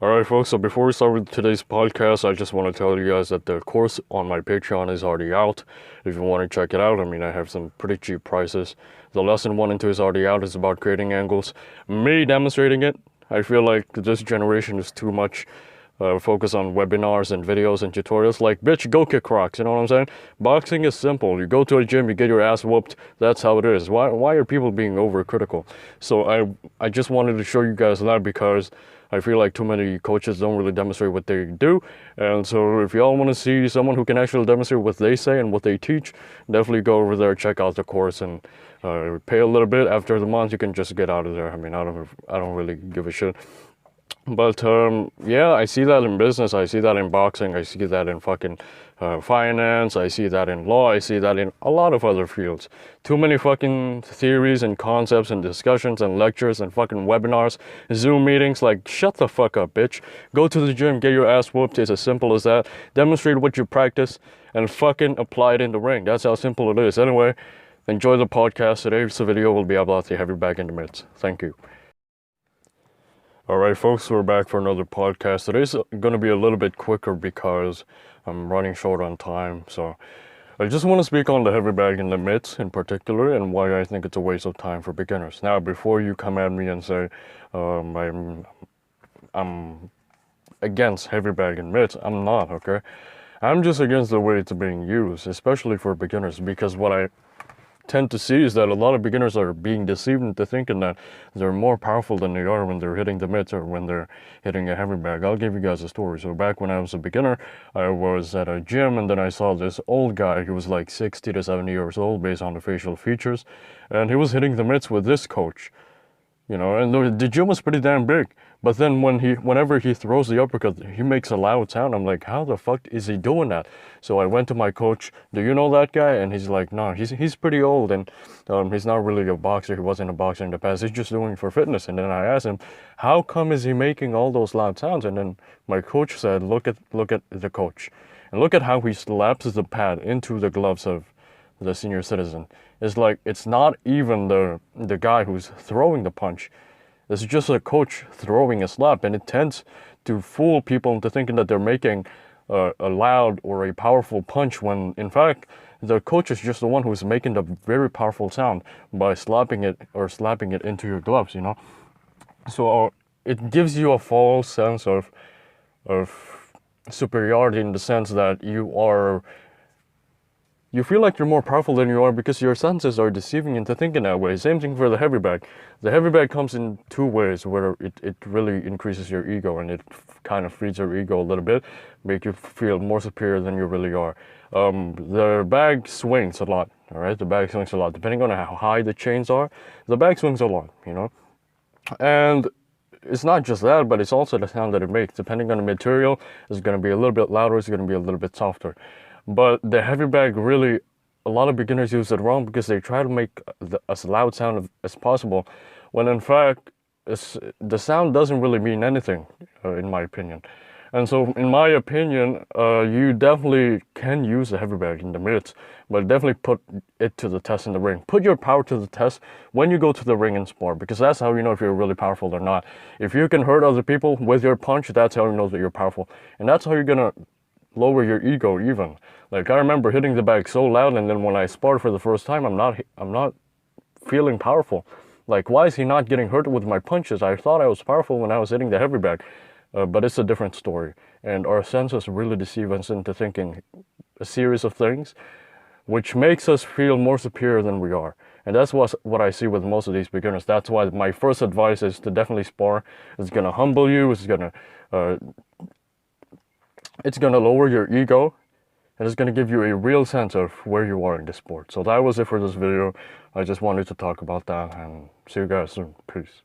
Alright, folks, so before we start with today's podcast, I just want to tell you guys that the course on my Patreon is already out. If you want to check it out, I have some pretty cheap prices. The lesson 1 and 2 is already out. It's about creating angles. Me demonstrating it, I feel like this generation is too much focus on webinars and videos and tutorials. Like, bitch, go kick rocks, you know what I'm saying? Boxing is simple. You go to a gym, you get your ass whooped. That's how it is. Why are people being overcritical? So I just wanted to show you guys that because I feel like too many coaches don't really demonstrate what they do. And so if y'all want to see someone who can actually demonstrate what they say and what they teach, definitely go over there, check out the course, and pay a little bit. After the month, you can just get out of there. I don't really give a shit. But yeah, I see that in business, I see that in boxing, I see that in fucking finance, I see that in law, I see that in a lot of other fields. Too many fucking theories and concepts and discussions and lectures and fucking webinars, Zoom meetings. Like, shut the fuck up, bitch. Go to the gym, get your ass whooped. It's as simple as that. Demonstrate what you practice and fucking apply it in the ring. That's how simple it is. Anyway, enjoy the podcast. Today's video will be about the heavy bag in the mitts. Thank you. Alright, folks, we're back for another podcast. Today's going to be a little bit quicker because I'm running short on time. So I just want to speak on the heavy bag in the mitts in particular and why I think it's a waste of time for beginners. Now, before you come at me and say I'm against heavy bag and mitts, I'm not, okay? I'm just against the way it's being used, especially for beginners, because what I tend to see is that a lot of beginners are being deceived into thinking that they're more powerful than they are when they're hitting the mitts or when they're hitting a heavy bag. I'll give you guys a story. So back when I was a beginner, I was at a gym and then I saw this old guy who was like 60 to 70 years old based on the facial features, and he was hitting the mitts with this coach. You know, and the gym was pretty damn big. But then whenever he throws the uppercut, he makes a loud sound. I'm like, how the fuck is he doing that? So I went to my coach, do you know that guy? And he's like, no, he's pretty old and he's not really a boxer. He wasn't a boxer in the past. He's just doing it for fitness. And then I asked him, how come is he making all those loud sounds? And then my coach said, look at the coach. And look at how he slaps the pad into the gloves of the senior citizen. It's like, it's not even the guy who's throwing the punch. It's just a coach throwing a slap, and it tends to fool people into thinking that they're making a loud or a powerful punch when in fact the coach is just the one who's making the very powerful sound by slapping it into your gloves, you know. So it gives you a false sense of superiority in the sense that you feel like you're more powerful than you are because your senses are deceiving into thinking that way. Same thing for the heavy bag. The heavy bag comes in two ways, where it really increases your ego and it kind of feeds your ego a little bit, make you feel more superior than you really are. The bag swings a lot, all right? The bag swings a lot. Depending on how high the chains are, the bag swings a lot, you know? And it's not just that, but it's also the sound that it makes. Depending on the material, it's going to be a little bit louder, it's going to be a little bit softer. But the heavy bag, really, a lot of beginners use it wrong because they try to make as loud sound as possible, when in fact, the sound doesn't really mean anything, in my opinion. And so, in my opinion, you definitely can use the heavy bag in the mitts, but definitely put it to the test in the ring. Put your power to the test when you go to the ring and spar, because that's how you know if you're really powerful or not. If you can hurt other people with your punch, that's how you know that you're powerful. And that's how you're gonna lower your ego even. Like, I remember hitting the bag so loud, and then when I sparred for the first time, I'm not feeling powerful. Like, why is he not getting hurt with my punches? I thought I was powerful when I was hitting the heavy bag. But it's a different story. And our senses really deceive us into thinking a series of things, which makes us feel more superior than we are. And that's what I see with most of these beginners. That's why my first advice is to definitely spar. It's gonna humble you, it's gonna lower your ego, and it's gonna give you a real sense of where you are in the sport. So that was it for this video. I just wanted to talk about that, and see you guys soon. Peace.